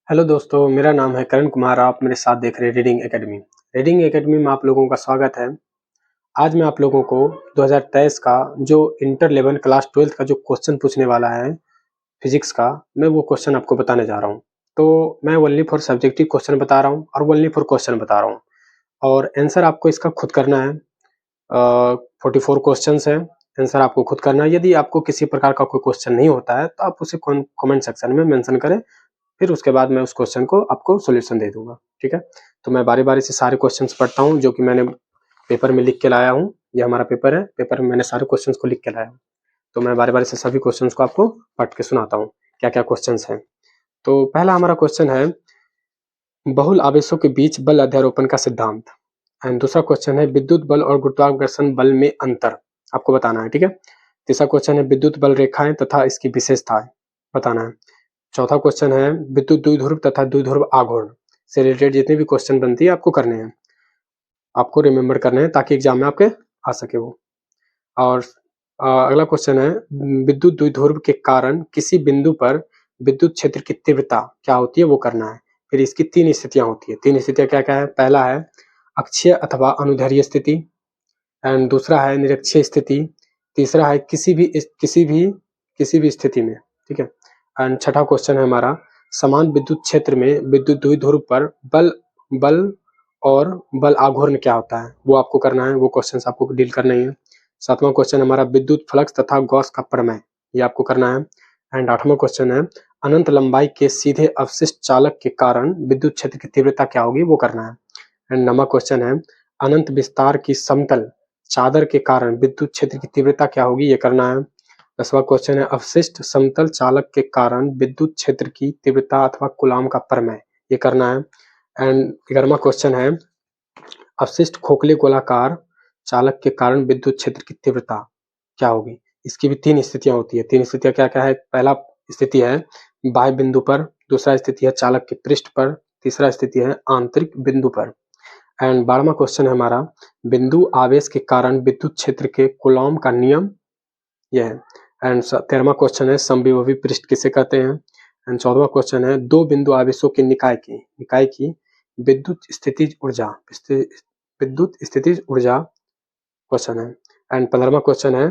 Hello दोस्तों, मेरा नाम है करण कुमार। आप मेरे साथ देख रहे हैं रीडिंग एकेडमी। रीडिंग एकेडमी में आप लोगों का स्वागत है। आज मैं आप लोगों को 2023 का जो इंटर लेवल क्लास 12th का जो क्वेश्चन पूछने वाला है फिजिक्स का, मैं वो क्वेश्चन आपको बताने जा रहा हूँ। तो मैं ओनली फॉर सब्जेक्टिव क्वेश्चन बता रहा हूँ और ओनली फॉर क्वेश्चन बता रहा हूँ, और आंसर आपको इसका खुद करना है। 44 क्वेश्चंस हैं, आंसर आपको खुद करना है। यदि आपको किसी प्रकार का कोई क्वेश्चन नहीं होता है तो आप उसे कमेंट सेक्शन में मेंशन करें, फिर उसके बाद मैं उस क्वेश्चन को आपको सॉल्यूशन दे दूंगा। ठीक है, तो मैं बारी बारी से सारे क्वेश्चंस पढ़ता हूँ जो कि मैंने पेपर में लिख के लाया हूँ। ये हमारा पेपर है, पेपर में मैंने सारे क्वेश्चंस को लिख के लाया हूँ। तो मैं बारी बारी से सभी क्वेश्चंस को आपको पढ़ के सुनाता हूँ क्या क्या क्वेश्चंस हैं। तो पहला हमारा क्वेश्चन है बहुल आवेशों के बीच बल अध्यारोपण का सिद्धांत। एंड दूसरा क्वेश्चन है विद्युत बल और गुरुत्वाकर्षण बल में अंतर आपको बताना है। ठीक है, तीसरा क्वेश्चन है विद्युत बल रेखाएं तथा इसकी विशेषताएं बताना है। चौथा क्वेश्चन है विद्युत द्विध्रुव तथा द्विध्रुव आघूर्ण से रिलेटेड जितने भी क्वेश्चन बनती है आपको करने हैं, आपको रिमेम्बर करने हैं ताकि एग्जाम में आपके आ सके वो। और अगला क्वेश्चन है विद्युत द्विध्रुव के कारण किसी बिंदु पर विद्युत क्षेत्र की तीव्रता क्या होती है वो करना है। फिर इसकी तीन स्थितियां होती है। तीन स्थितियां क्या क्या है? पहला है अक्षीय अथवा अनुदैर्ध्य स्थिति, एंड दूसरा है निरक्षीय स्थिति, तीसरा है किसी भी स्थिति में। ठीक है, एंड छठा क्वेश्चन है हमारा समान विद्युत क्षेत्र में विद्युत द्विध्रुव पर बल और बल आघूर्ण क्या होता है वो आपको करना है। वो क्वेश्चन आपको डील करना ही है। सातवां क्वेश्चन हमारा विद्युत फ्लक्स तथा गॉस का प्रमेय, ये आपको करना है। एंड आठवां क्वेश्चन है अनंत लंबाई के सीधे अवशिष्ट चालक के कारण विद्युत क्षेत्र की तीव्रता क्या होगी वो करना है। एंड नौवां क्वेश्चन है अनंत विस्तार की समतल चादर के कारण विद्युत क्षेत्र की तीव्रता क्या होगी ये करना है। 10वां क्वेश्चन है अवशिष्ट समतल चालक के कारण विद्युत क्षेत्र की तीव्रता अथवा कूलाम का प्रमेय, ये करना है। एंड 11वां क्वेश्चन है अवशिष्ट खोखले गोलाकार चालक के कारण विद्युत क्षेत्र की तीव्रता क्या होगी। इसकी भी तीन स्थितियां होती है। तीन स्थितियां क्या क्या है? पहला स्थिति है बाह्य बिंदु पर, दूसरा स्थिति है चालक के पृष्ठ पर, तीसरा स्थिति है आंतरिक बिंदु पर। एंड 12वां क्वेश्चन है हमारा बिंदु आवेश के कारण विद्युत क्षेत्र के कूलॉम का नियम, यह है। एंड 13वां क्वेश्चन है समविभवी पृष्ठ किसे कहते हैं। एंड 14वां क्वेश्चन है दो बिंदु आवेशों के निकाय की विद्युत स्थितिज ऊर्जा क्वेश्चन है। एंड 15वां क्वेश्चन है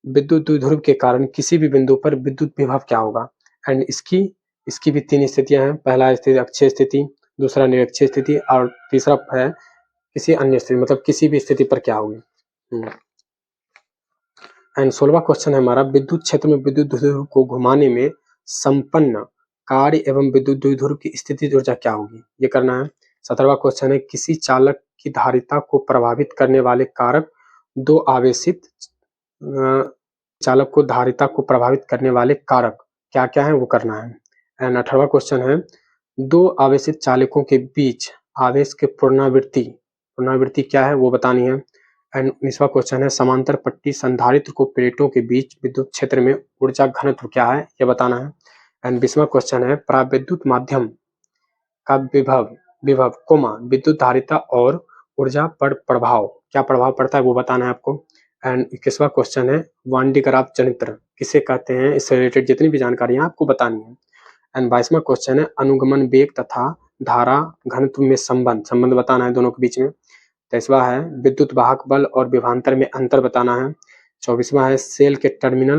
विद्युत द्विध्रुव के कारण किसी भी बिंदु पर विद्युत विभव क्या होगा। एंड इसकी भी तीन स्थितियां हैं। पहला स्थिति अक्षीय स्थिति, दूसरा निरक्षीय स्थिति, और तीसरा है किसी अन्य स्थिति, मतलब किसी भी स्थिति पर क्या होगी। एंड 16वां क्वेश्चन है हमारा विद्युत क्षेत्र में विद्युत द्विध्रुव को घुमाने में संपन्न कार्य एवं विद्युत द्विध्रुव की स्थितिज ऊर्जा क्या होगी, ये करना है। 17वां क्वेश्चन है किसी चालक की धारिता को प्रभावित करने वाले कारक दो आवेशित चालक को धारिता को प्रभावित करने वाले कारक क्या क्या है वो करना है। एंड 18वां क्वेश्चन है दो आवेशित चालकों के बीच आवेश के पुनरावृत्ति क्या है वो बतानी है। एंड 19वां क्वेश्चन है समांतर पट्टी संधारित्र को प्लेटों के बीच विद्युत क्षेत्र में ऊर्जा घनत्व क्या है ये बताना है। एंड 20वां क्वेश्चन है प्राविद्युत माध्यम का विभव विद्युत धारिता और ऊर्जा पर प्रभाव क्या प्रभाव पड़ता है वो बताना है आपको। एंड 21वां क्वेश्चन है वान डी ग्राफ जनित्र किसे कहते हैं, इससे रिलेटेड जितनी भी जानकारी आपको बतानी है। एंड 22वां क्वेश्चन है अनुगमन वेग तथा धारा घनत्व में संबंध बताना है दोनों के बीच में। 23वां है विद्युत वाहक बल और विभवांतर में अंतर बताना है। 24वां है सेल के टर्मिनल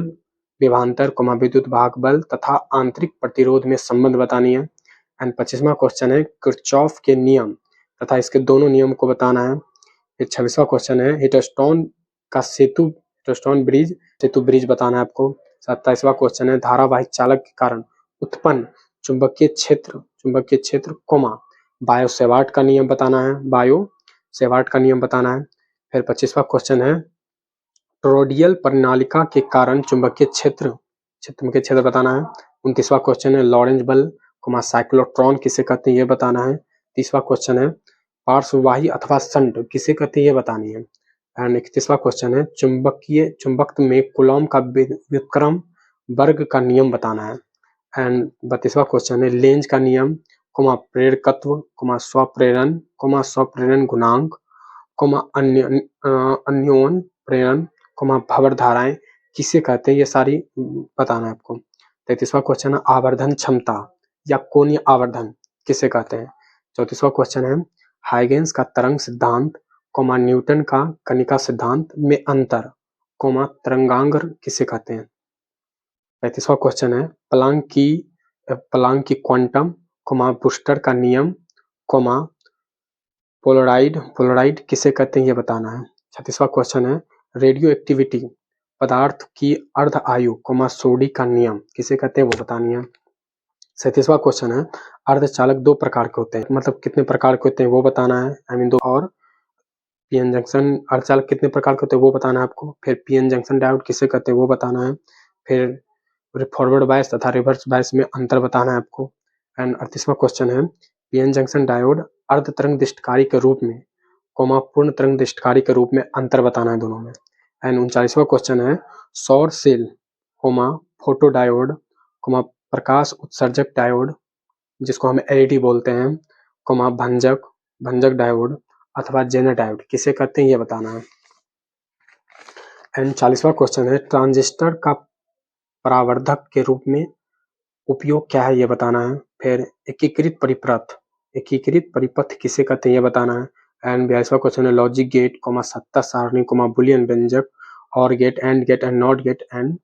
विभवांतर विद्युत वाहक बल तथा आंतरिक प्रतिरोध में संबंध बतानी है। एंड 25वां क्वेश्चन है किरचॉफ के नियम तथा इसके दोनों नियम को बताना है। फिर 26वां क्वेश्चन है हिटस्टोन ब्रिज बताना है आपको। 27वां क्वेश्चन है धारावाहिक चालक के कारण उत्पन्न चुंबकीय क्षेत्र बायो सेवार्ट का नियम बताना है। फिर 25वां क्वेश्चन है टोरॉइडल परिनालिका के कारण चुंबकीय क्षेत्र बताना है। 29वां क्वेश्चन है लॉरेंज बल साइक्लोट्रॉन किसे कहते हैं ये बताना है। 30वां क्वेश्चन है पार्श्ववाही अथवा शंट किसे कहते हैं ये बतानी है। एंड 31वां क्वेश्चन है चुंबकत्व में कूलॉम का व्युत्क्रम वर्ग का नियम बताना है। एंड 32वां क्वेश्चन है लेंज का नियम प्रेरकत्व स्वप्रेरण गुणांक अन्योन प्रेरण भंवर धाराएं किसे कहते हैं ये सारी बताना है आपको। 33वां क्वेश्चन है आवर्धन क्षमता या कोणीय आवर्धन किसे कहते हैं। 34वां क्वेश्चन है हाइगेंस का तरंग सिद्धांत, न्यूटन का कणिका सिद्धांत में अंतर, तरंगांतर किसे कहते हैं। 35वां क्वेश्चन है प्लांक की क्वांटम, ब्रूस्टर का नियम, पोलराइड किसे कहते हैं ये बताना है। 36वां क्वेश्चन है रेडियो एक्टिविटी पदार्थ की अर्ध आयु, सोडी का नियम किसे कहते हैं वो बतानी है। 37वां क्वेश्चन है अर्धचालक दो प्रकार के होते हैं, मतलब कितने प्रकार के होते हैं वो बताना है। दो। और पीएन जंक्शन अर्धचालक कितने प्रकार के होते हैं वो बताना है आपको। फिर पीएन जंक्शन डायोड किसे कहते हैं वो बताना है। फिर फॉरवर्ड बायस तथा रिवर्स बायस में अंतर बताना है आपको। एंड 38वां क्वेश्चन है पीएन जंक्शन डायोड अर्ध तरंग दिष्टकारी के रूप में, पूर्ण तरंग दिष्टकारी के रूप में अंतर बताना है दोनों में। एंड 39वां क्वेश्चन है सौर सेल, फोटो डायोड, प्रकाश उत्सर्जक डायोड जिसको हम एलईडी बोलते हैं, भंजक डायोड अथवा जेनर डायोड किसे कहते हैं ये बताना है। एंड 40वां क्वेश्चन है ट्रांजिस्टर का परावर्धक के रूप में उपयोग क्या है ये बताना है। फिर एकीकृत परिपथ किसे कहते हैं ये बताना है। एंड 42वां क्वेश्चन है लॉजिक गेट, सत्ता सारणी, बुलियन व्यंजक, और gate, and gate and not gate, and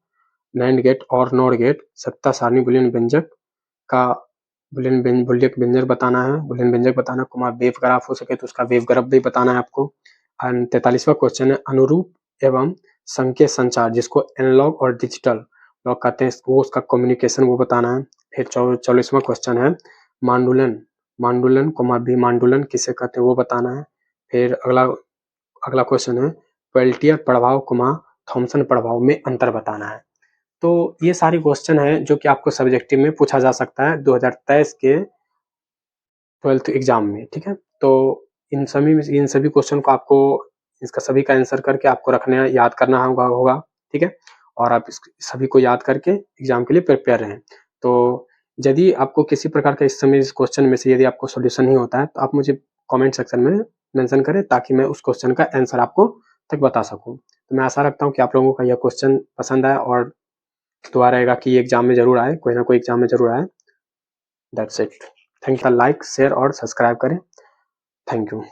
nand gate और नॉट गेट, सत्ता सारणी बुलियन व्यंजक का बुलियन व्यंजक बताना है, वेव ग्राफ हो सके तो उसका वेव ग्राफ भी बताना है आपको। एंड 43वां क्वेश्चन है अनुरूप एवं संकेत संचार जिसको एनालॉग और डिजिटल लोग कहते हैं, वो उसका कम्युनिकेशन वो बताना है। फिर 44वां क्वेश्चन है मांडुलन किसे कहते हैं वो बताना है। फिर अगला क्वेश्चन है पेल्टियर प्रभाव, थॉमसन प्रभाव में अंतर बताना है। तो ये सारे क्वेश्चन है जो कि आपको सब्जेक्टिव में पूछा जा सकता है 2023 के 12th एग्जाम में, ठीक है। तो इन सभी क्वेश्चन को आपको इसका सभी का आंसर करके आपको रखना याद करना होगा, ठीक है। और आप सभी को याद करके एग्जाम के लिए प्रिपेयर रहें। तो यदि आपको किसी प्रकार का इस समय इस क्वेश्चन में से यदि आपको सॉल्यूशन नहीं होता है तो आप मुझे कमेंट सेक्शन में मेंशन करें ताकि मैं उस क्वेश्चन का आंसर आपको तक बता सकूं। तो मैं आशा रखता हूं कि आप लोगों का यह क्वेश्चन पसंद आया और दुआ रहेगा कि एग्जाम में जरूर आए, कोई ना कोई एग्जाम में जरूर आए। That's it. Thank you. Like, share और सब्सक्राइब करें। Thank you.